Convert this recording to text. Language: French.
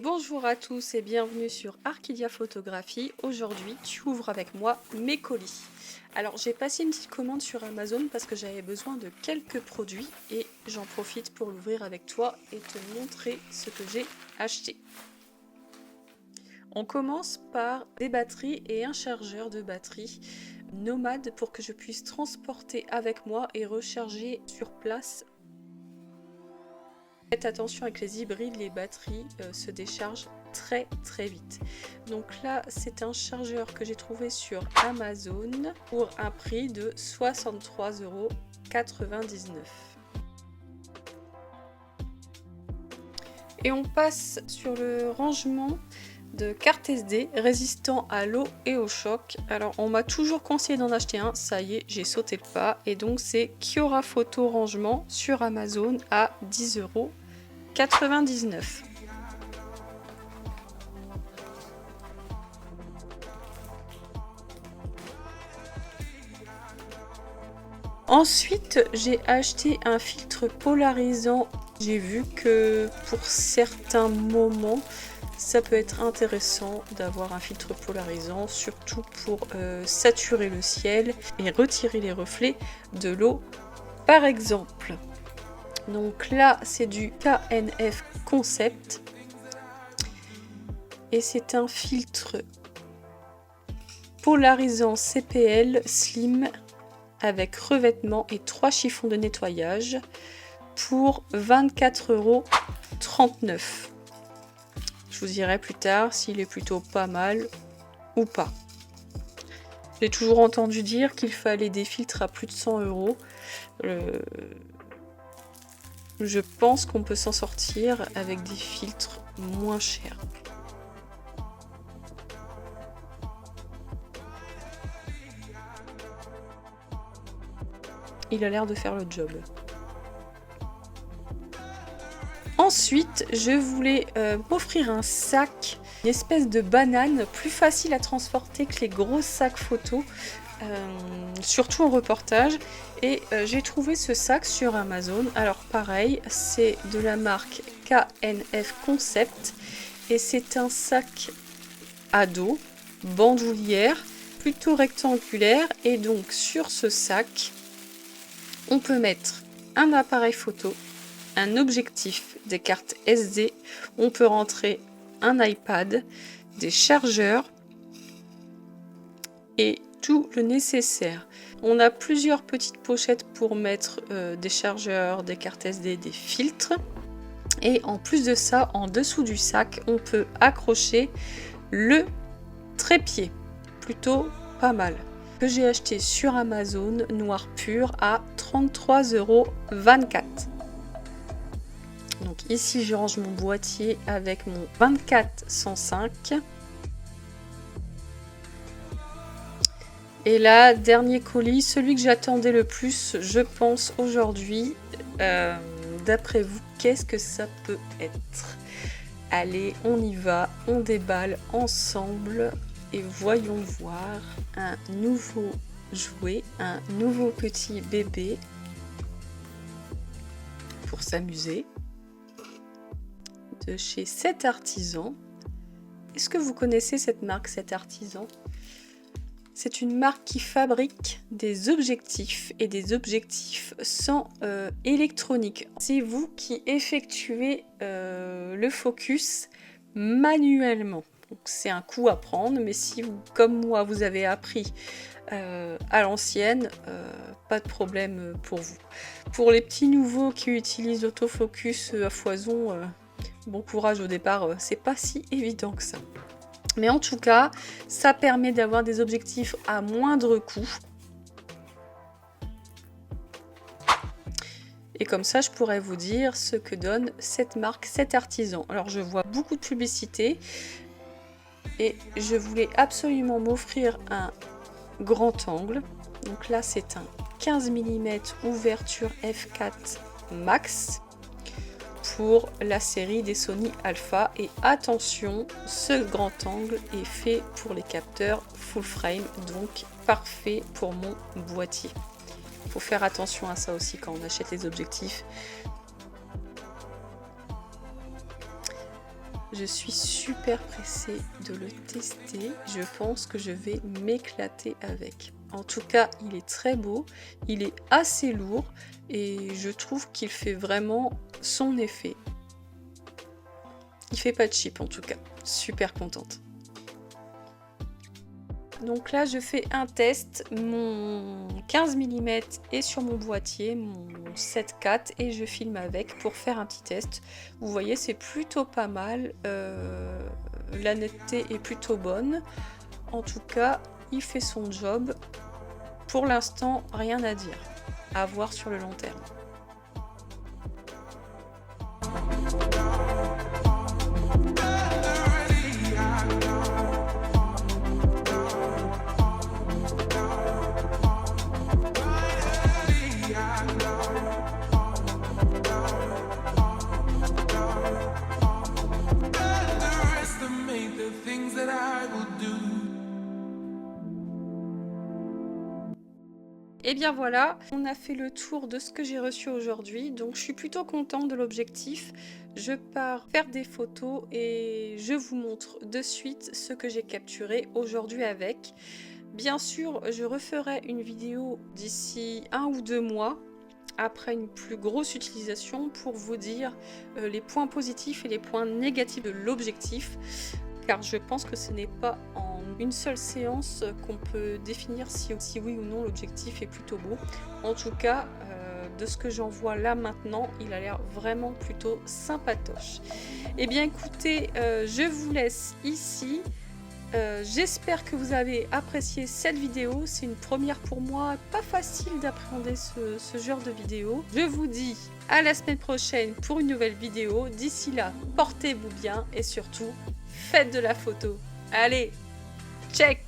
Bonjour à tous et bienvenue sur Arkidia Photographie. Aujourd'hui, tu ouvres avec moi mes colis. Alors, j'ai passé une petite commande sur Amazon parce que j'avais besoin de quelques produits et j'en profite pour l'ouvrir avec toi et te montrer ce que j'ai acheté. On commence par des batteries et un chargeur de batterie nomade pour que je puisse transporter avec moi et recharger sur place. Faites attention avec les hybrides, les batteries se déchargent très vite. Donc là, c'est un chargeur que j'ai trouvé sur Amazon pour un prix de 63,99 €. Et on passe sur le rangement de cartes SD résistant à l'eau et au choc. Alors on m'a toujours conseillé d'en acheter un, ça y est, j'ai sauté le pas. Et donc c'est Kiora Photo Rangement sur Amazon à 10,99 €. Ensuite, j'ai acheté un filtre polarisant. J'ai vu que pour certains moments, ça peut être intéressant d'avoir un filtre polarisant, surtout pour saturer le ciel et retirer les reflets de l'eau, par exemple. Donc là, c'est du KNF Concept. Et c'est un filtre polarisant CPL Slim avec revêtement et 3 chiffons de nettoyage pour 24,39 €. Je vous dirai plus tard s'il est plutôt pas mal ou pas. J'ai toujours entendu dire qu'il fallait des filtres à plus de 100 €. Je pense qu'on peut s'en sortir avec des filtres moins chers. Il a l'air de faire le job. Ensuite, je voulais m'offrir un sac, une espèce de banane, plus facile à transporter que les gros sacs photos, surtout en reportage. Et j'ai trouvé ce sac sur Amazon. Alors pareil, c'est de la marque KNF Concept et c'est un sac à dos, bandoulière, plutôt rectangulaire. Et donc sur ce sac, on peut mettre un appareil photo, un objectif, des cartes SD, on peut rentrer un iPad, des chargeurs et tout le nécessaire. On a plusieurs petites pochettes pour mettre des chargeurs, des cartes SD, des filtres. Et en plus de ça, en dessous du sac, on peut accrocher le trépied. Plutôt pas mal. Que j'ai acheté sur Amazon, noir pur, à 33,24 €. Donc ici, je range mon boîtier avec mon 24-105. Et là, dernier colis, celui que j'attendais le plus, je pense, aujourd'hui. D'après vous, qu'est-ce que ça peut être? Allez, on y va, on déballe ensemble et voyons voir un nouveau jouet, un nouveau petit bébé pour s'amuser de chez 7 Artisans. Est-ce que vous connaissez cette marque, 7 Artisans? C'est une marque qui fabrique des objectifs et des objectifs sans électronique. C'est vous qui effectuez le focus manuellement. Donc c'est un coup à prendre, mais si vous, comme moi, vous avez appris à l'ancienne, pas de problème pour vous. Pour les petits nouveaux qui utilisent l'autofocus à foison, bon courage au départ, c'est pas si évident que ça. Mais en tout cas, ça permet d'avoir des objectifs à moindre coût. Et comme ça, je pourrais vous dire ce que donne cette marque, 7 Artisans. Alors, je vois beaucoup de publicité et je voulais absolument m'offrir un grand angle. Donc là, c'est un 15 mm ouverture f4 max pour la série des Sony Alpha. Et attention, ce grand angle est fait pour les capteurs full frame, donc parfait pour mon boîtier. Il faut faire attention à ça aussi quand on achète les objectifs. Je suis super pressée de le tester. Je pense que je vais m'éclater avec. En tout cas, il est très beau, il est assez lourd et je trouve qu'il fait vraiment son effet. Il fait pas cheap en tout cas. Super contente. Donc là, je fais un test. Mon 15 mm est sur mon boîtier, mon 7.4, et je filme avec pour faire un petit test. Vous voyez, c'est plutôt pas mal. La netteté est plutôt bonne. En tout cas, il fait son job. Pour l'instant, rien à dire. À voir sur le long terme. Et bien voilà, on a fait le tour de ce que j'ai reçu aujourd'hui, donc je suis plutôt contente de l'objectif. Je pars faire des photos et je vous montre de suite ce que j'ai capturé aujourd'hui avec. Bien sûr, je referai une vidéo d'ici 1 ou 2 mois, après une plus grosse utilisation, pour vous dire les points positifs et les points négatifs de l'objectif, car je pense que ce n'est pas en une seule séance qu'on peut définir si oui ou non l'objectif est plutôt beau. En tout cas, de ce que j'en vois là maintenant, il a l'air vraiment plutôt sympatoche. Eh bien écoutez, je vous laisse ici. J'espère que vous avez apprécié cette vidéo. C'est une première pour moi, pas facile d'appréhender ce genre de vidéo. Je vous dis à la semaine prochaine pour une nouvelle vidéo. D'ici là, portez-vous bien et surtout, faites de la photo. Allez, check!